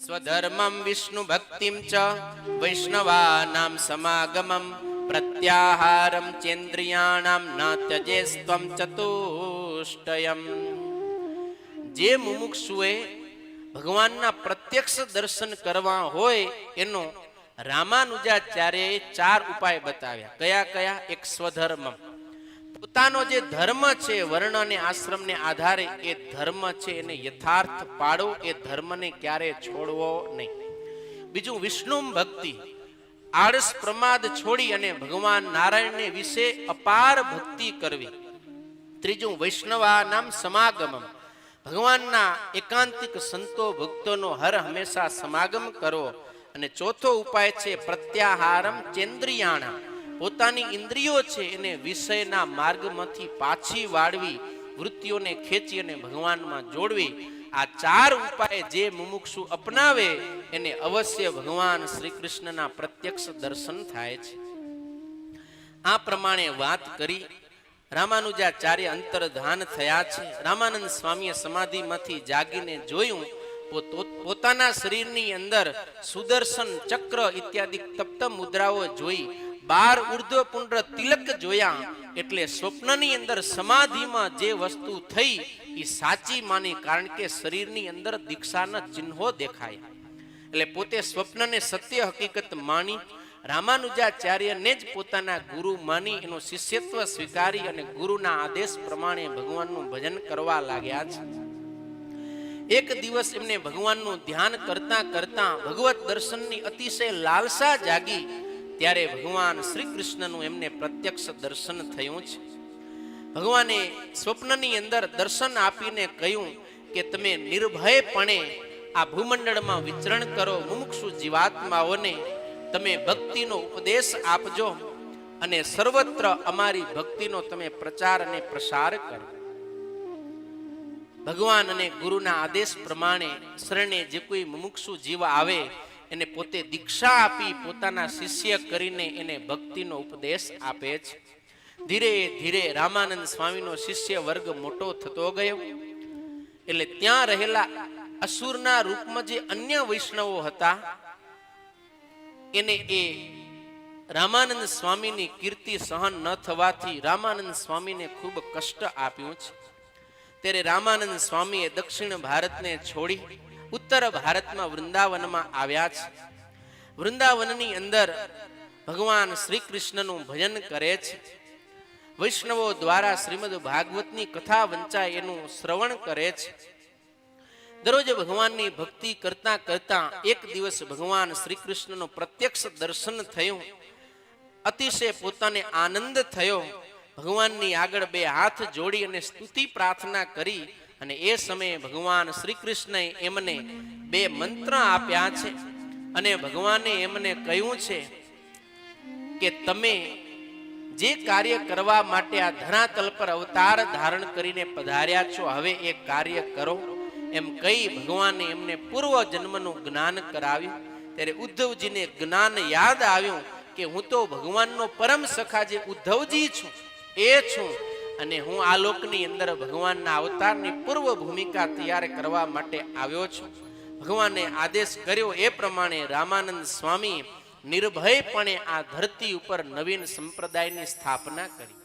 સ્વધર્મમ વિષ્ણુ ભક્તિમ ચ વૈષ્ણવાનામ સમાગમમ પ્રત્યાહારમ ચેન્દ્રિયાણામ ન ત્યજેસ્ત્વમ ચતુષ્ટયમ. જે મુમુક્ષુએ ભગવાનના પ્રત્યક્ષ દર્શન કરવા હોય એનો રામાનુજાચાર્યએ 4 ઉપાય બતાવ્યા. કયા કયા? એક સ્વધર્મમ, પોતાનો જે ધર્મ છે વર્ણ અને આશ્રમને આધારે એ ધર્મ છે એને યથાર્થ પાડો, એ ધર્મને ક્યારે છોડવો નહીં. બીજું વિષ્ણુ ભક્તિ, આળસ પ્રમાદ છોડી અને ભગવાન નારાયણને વિશે અપાર ભક્તિ કરવી. ત્રીજું વૈષ્ણવાનામ સમાગમમ, ભગવાનના એકાંતિક સંતો ભક્તોનો હર હંમેશા સમાગમ કરો. અને ચોથો ઉપાય છે પ્રત્યાહારમ ચેન્દ્રિયાણા, પોતાની ઇન્દ્રિયો છે એને વિષયના માર્ગમાંથી પાછી વાળવી, વૃત્તિઓને ખેંચી અને ભગવાનમાં જોડવી. આ 4 ઉપાય જે મુમુક્ષુ અપનાવે એને અવશ્ય ભગવાન શ્રી કૃષ્ણના પ્રત્યક્ષ દર્શન થાય છે. આ પ્રમાણે વાત કરી રામાનુજાચાર્ય અંતર્ધાન થયા છે. રામાનંદ સ્વામીએ સમાધિમાંથી જાગીને જોયું, પોતાના શરીરની અંદર સુદર્શન ચક્ર ઇત્યાદિ તપ્ત મુદ્રાઓ જોઈ, 12 ઉર્ધ્વ પુંડ્ર તિલક જોયા. એટલે સ્વપ્નની અંદર સમાધિમાં જે વસ્તુ થઈ એ સાચી માની, કારણ કે શરીરની અંદર દીક્ષાના ચિહ્નો દેખાયા. એટલે પોતે સ્વપ્નને સત્ય હકીકત માની રામાનુજાચાર્યને જ પોતાના ગુરુ માની એનો શિષ્યત્વ સ્વીકારી અને ગુરુના આદેશ પ્રમાણે ભગવાનનું ભજન કરવા લાગ્યા છે. એક દિવસ એમને ભગવાનનું ધ્યાન કરતા કરતા ભગવત દર્શનની અતિશય લાલસા જાગી. ત્યારે ભગવાન શ્રી કૃષ્ણનું એમને પ્રત્યક્ષ દર્શન થયું છે. ભગવાને સ્વપ્નની અંદર દર્શન આપીને કહ્યું કે તમે નિર્ભયપણે આ ભૂમંડળમાં વિચરણ કરો, મુમુક્ષુ જીવાત્માઓને તમે ભક્તિનો ઉપદેશ આપજો અને સર્વત્ર અમારી ભક્તિનો તમે પ્રચાર અને પ્રસાર કરો. ભગવાન અને ગુરુના આદેશ પ્રમાણે શરણે જે કોઈ મુમુક્ષુ જીવ આવે એને પોતે દીક્ષા આપી પોતાના શિષ્ય કરીને એને ભક્તિનો ઉપદેશ આપે છે. ધીરે ધીરે રામાનંદ સ્વામીનો શિષ્ય વર્ગ મોટો થતો ગયો. એટલે ત્યાં રહેલા અસુરના રૂપમાં જે અન્ય વૈષ્ણવો હતા એને એ રામાનંદ સ્વામીની કીર્તિ સહન ન થવાથી રામાનંદ સ્વામીને ખૂબ કષ્ટ આપ્યું છે. ત્યારે રામાનંદ સ્વામીએ દક્ષિણ ભારતને છોડી ઉત્તર ભારતમાં વૃંદાવનમાં આવ્યા છે. વૃંદાવનની અંદર ભગવાન શ્રી કૃષ્ણનું ભજન કરે છે. વૈષ્ણવો દ્વારા શ્રીમદ ભાગવતની કથા વંચાય એનું શ્રવણ કરે છે. દરરોજ ભગવાનની ભક્તિ કરતા કરતા એક દિવસ ભગવાન શ્રી કૃષ્ણનું પ્રત્યક્ષ દર્શન થયું. અતિશય પોતાને આનંદ થયો. ભગવાનની આગળ 2 હાથ જોડી અને સ્તુતિ પ્રાર્થના કરી. અને એ સમયે ભગવાન શ્રી કૃષ્ણએ એમને 2 મંત્ર આપ્યા છે. અને ભગવાને એમને કહ્યું છે કે તમે જે કાર્ય કરવા માટે આ ધરાતલ પર અવતાર ધારણ કરીને પધાર્યા છો, હવે એ કાર્ય કરો. એમ કહી ભગવાને એમને પૂર્વ જન્મનું જ્ઞાન કરાવ્યું. ત્યારે ઉદ્ધવજીને જ્ઞાન યાદ આવ્યું કે હું તો ભગવાનનો પરમ સખા જે ઉદ્ધવજી છું એ છું, અને હું આ લોકની અંદર ભગવાનના અવતારની પૂર્વ ભૂમિકા તૈયાર કરવા માટે આવ્યો છું. ભગવાને આદેશ કર્યો એ પ્રમાણે રામાનંદ સ્વામી નિર્ભયપણે આ ધરતી ઉપર નવીન સંપ્રદાયની સ્થાપના કરી.